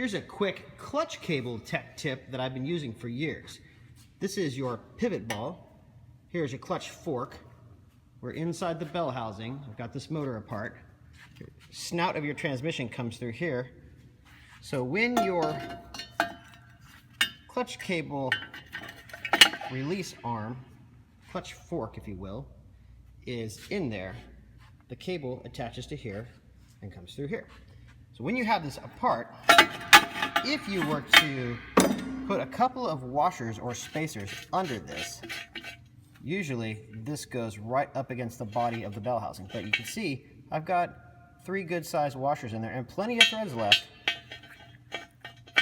Here's a quick clutch cable tech tip that I've been using for years. This is your pivot ball. Here's your clutch fork. We're inside the bell housing. I've got this motor apart. Your snout of your transmission comes through here. So when your clutch cable release arm, clutch fork if you will, is in there, the cable attaches to here and comes through here. So when you have this apart, if you were to put a couple of washers or spacers under this, usually this goes right up against the body of the bell housing. But you can see I've got 3 good sized washers in there and plenty of threads left.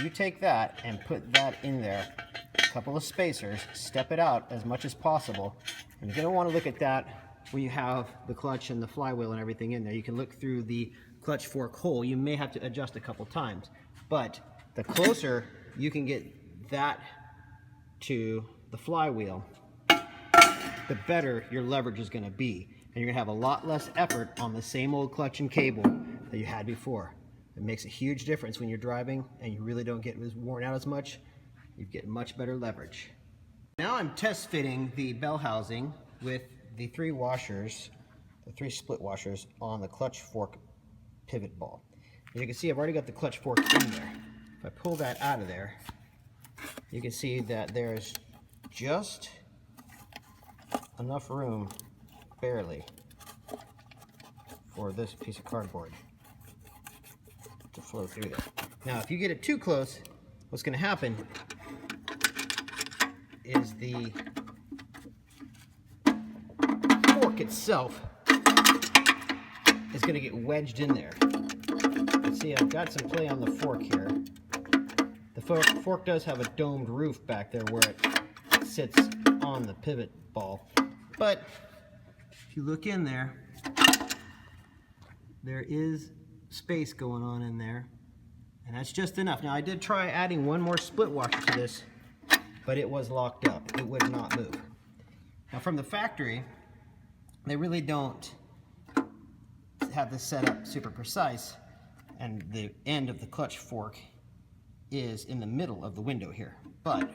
You take that and put that in there, a couple of spacers, step it out as much as possible. And you're going to want to look at that when you have the clutch and the flywheel and everything in there. You can look through the clutch fork hole. You may have to adjust a couple times, but the closer you can get that to the flywheel, the better your leverage is going to be. And you're going to have a lot less effort on the same old clutch and cable that you had before. It makes a huge difference when you're driving and you really don't get worn out as much. You get much better leverage. Now I'm test fitting the bell housing with the 3 washers, the 3 split washers on the clutch fork pivot ball. And you can see I've already got the clutch fork in there. If I pull that out of there, you can see that there's just enough room, barely, for this piece of cardboard to flow through there. Now if you get it too close, what's going to happen is the fork itself is going to get wedged in there. You see I've got some play on the fork here. The fork does have a domed roof back there where it sits on the pivot ball, but if you look in there, there is space going on in there, and that's just enough. Now I did try adding one more split washer to this, but it was locked up. It would not move. Now from the factory, they really don't have this set up super precise, and the end of the clutch fork is in the middle of the window here. But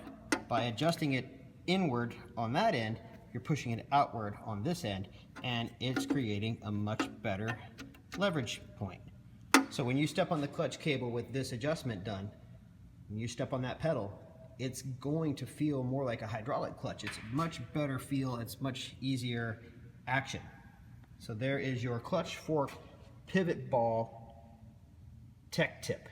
by adjusting it inward on that end, you're pushing it outward on this end, and it's creating a much better leverage point. So when you step on the clutch cable with this adjustment done, when you step on that pedal, it's going to feel more like a hydraulic clutch. It's a much better feel, it's much easier action. So there is your clutch fork pivot ball tech tip.